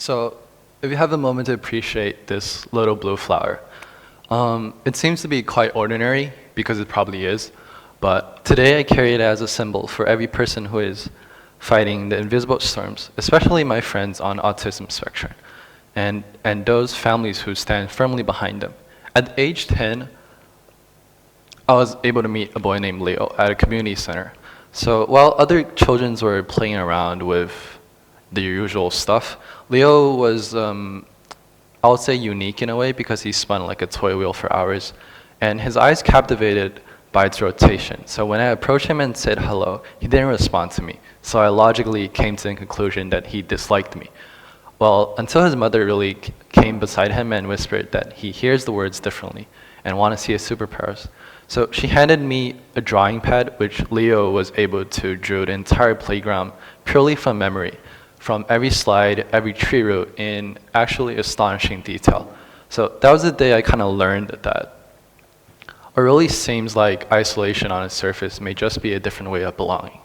So, if you have a moment to appreciate this little blue flower, it seems to be quite ordinary because it probably is, but today I carry it as a symbol for every person who is fighting the invisible storms, especially my friends on autism spectrum, and those families who stand firmly behind them. At age 10, I was able to meet a boy named Leo at a community center. So while other children were playing around with the usual stuff, Leo was, I would say, unique in a way because he spun like a toy wheel for hours, and his eyes captivated by its rotation. So when I approached him and said hello, he didn't respond to me. So I logically came to the conclusion that he disliked me. Well, until his mother really came beside him and whispered that he hears the words differently and want to see his superpowers. So she handed me a drawing pad, which Leo was able to draw the entire playground purely from memory, from every slide, every tree root, in actually astonishing detail. So that was the day I kind of learned that what really seems like isolation on its surface may just be a different way of belonging.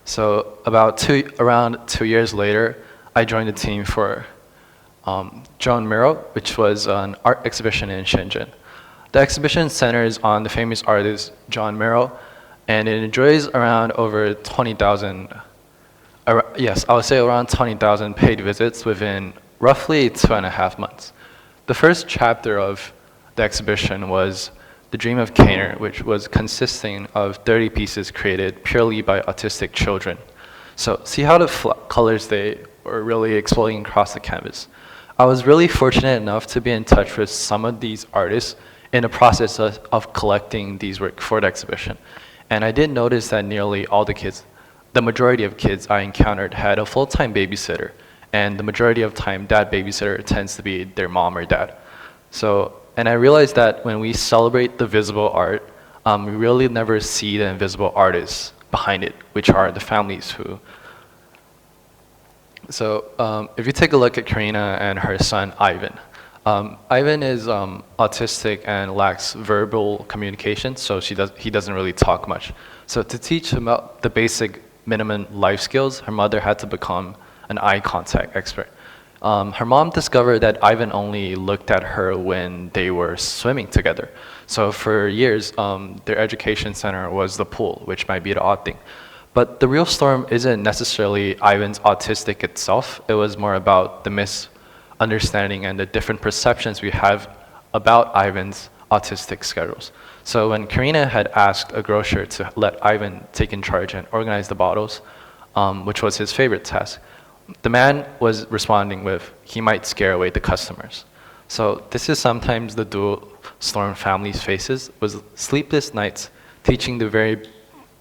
So around 2 years later, I joined the team for Joan Miro, which was an art exhibition in Shenzhen. The exhibition centers on the famous artist John Miro, and it enjoys around over 20,000, yes, I would say around 20,000 paid visits within roughly 2.5 months. The first chapter of the exhibition was The Dream of Kaner, which was consisting of 30 pieces created purely by autistic children. So see how the colors they were really exploding across the canvas. I was really fortunate enough to be in touch with some of these artists in the process of collecting these work for the exhibition. And I did notice that nearly all the kids, the majority of kids I encountered had a full-time babysitter, and the majority of time that babysitter tends to be their mom or dad. And I realized that when we celebrate the visible art, we really never see the invisible artists behind it, which are the families who. So if you take a look at Karina and her son, Ivan. Ivan is autistic and lacks verbal communication, so he doesn't really talk much. So to teach him about the basic minimum life skills, her mother had to become an eye contact expert. Her mom discovered that Ivan only looked at her when they were swimming together. So for years, their education center was the pool, which might be the odd thing. But the real storm isn't necessarily Ivan's autistic itself. It was more about the misunderstanding and the different perceptions we have about Ivan's autistic schedules. So when Karina had asked a grocer to let Ivan take in charge and organize the bottles, which was his favorite task, the man was responding with, he might scare away the customers. So this is sometimes the dual storm families faces, with sleepless nights teaching the very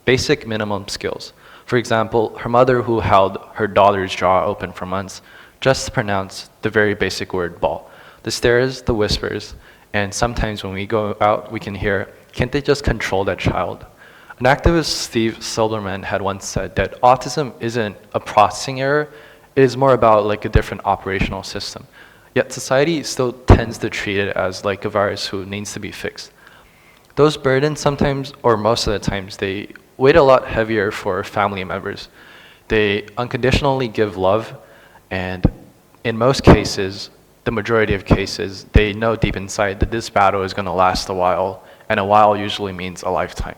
basic minimum skills. For example, her mother, who held her daughter's jaw open for months, just pronounced the very basic word ball. The stares, the whispers, and sometimes when we go out, we can hear, can't they just control that child? An activist, Steve Silberman, had once said that autism isn't a processing error, it is more about like a different operational system. Yet society still tends to treat it as like a virus who needs to be fixed. Those burdens sometimes, or most of the times, they weigh a lot heavier for family members. They unconditionally give love, and in most cases, the majority of cases, they know deep inside that this battle is going to last a while, and a while usually means a lifetime.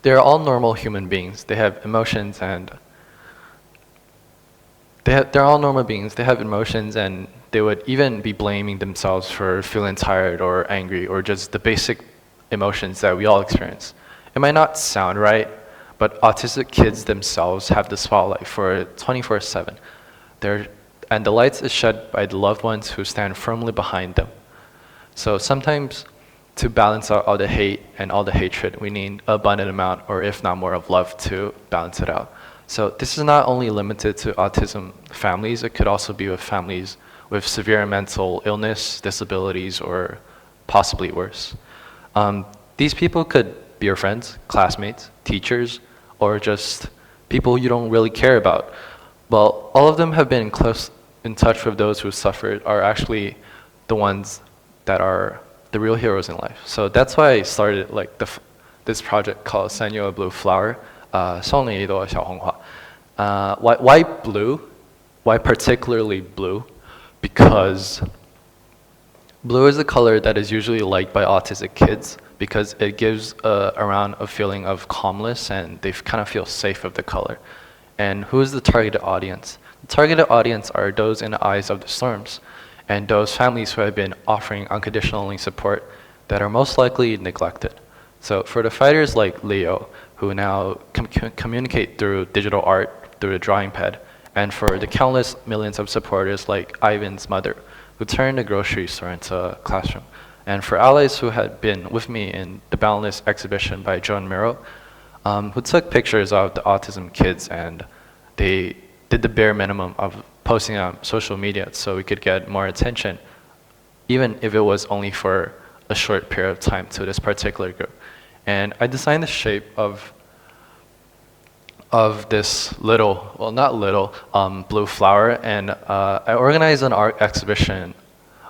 They're all normal human beings. They have emotions and they're all normal beings. They have emotions, and they would even be blaming themselves for feeling tired or angry or just the basic emotions that we all experience. It might not sound right, but autistic kids themselves have the spotlight for 24/7. And the light is shed by the loved ones who stand firmly behind them. So sometimes to balance out all the hate and all the hatred, we need an abundant amount, or if not more, of love to balance it out. So this is not only limited to autism families, it could also be with families with severe mental illness, disabilities, or possibly worse. These people could be your friends, classmates, teachers, or just people you don't really care about. Well, all of them have been in touch with those who suffered, are actually the ones that are the real heroes in life. So that's why I started like this project called 三月 Blue Flower, 送你一朵小红花. Why blue? Why particularly blue? Because blue is the color that is usually liked by autistic kids because it gives around a feeling of calmness and they kind of feel safe with the color. And who is the targeted audience? The targeted audience are those in the eyes of the storms and those families who have been offering unconditional support that are most likely neglected. So for the fighters like Leo, who now communicate through digital art, through the drawing pad, and for the countless millions of supporters like Ivan's mother, who turned the grocery store into a classroom, and for allies who had been with me in the Boundless exhibition by Joan Miro, who took pictures of the autism kids and they did the bare minimum of posting on social media so we could get more attention, even if it was only for a short period of time to this particular group. And I designed the shape of this little, well not little, blue flower, and I organized an art exhibition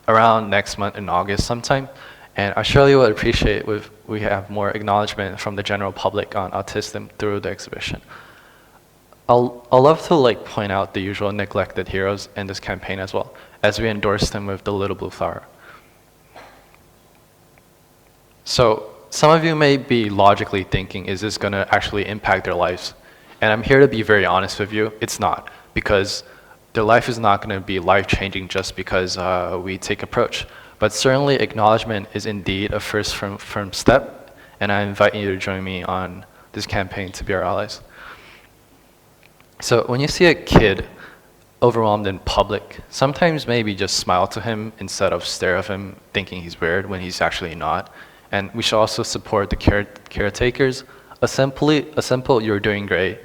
around next month in August sometime, and I surely would appreciate if we have more acknowledgement from the general public on autism through the exhibition. I'll love to point out the usual neglected heroes in this campaign as well, as we endorse them with the little blue flower. So some of you may be logically thinking, is this going to actually impact their lives? And I'm here to be very honest with you, it's not, because their life is not going to be life-changing just because we take approach. But certainly acknowledgement is indeed a first firm step, and I invite you to join me on this campaign to be our allies. So when you see a kid overwhelmed in public, sometimes maybe just smile to him instead of stare at him thinking he's weird when he's actually not. And we should also support the caretakers. A simple "you're doing great"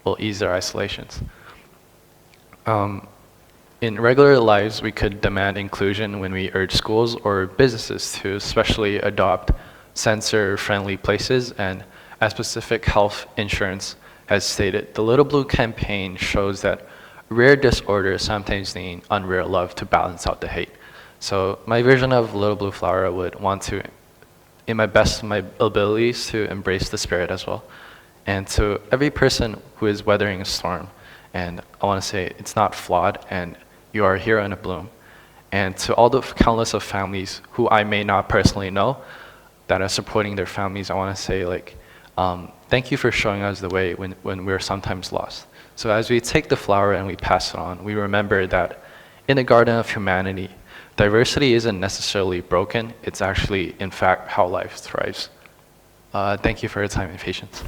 will ease their isolations. In regular lives, we could demand inclusion when we urge schools or businesses to especially adopt sensor-friendly places, and as Pacific Health Insurance has stated, the Little Blue campaign shows that rare disorders sometimes need unrare love to balance out the hate. So my vision of Little Blue Flower, I would want to, in my best of my abilities, to embrace the spirit as well. And to every person who is weathering a storm, and I want to say it's not flawed, and you are a hero in a bloom. And to all the countless of families who I may not personally know that are supporting their families, I want to say thank you for showing us the way when we're sometimes lost. So as we take the flower and we pass it on, we remember that in the garden of humanity, diversity isn't necessarily broken, it's actually, in fact, how life thrives. Thank you for your time and patience.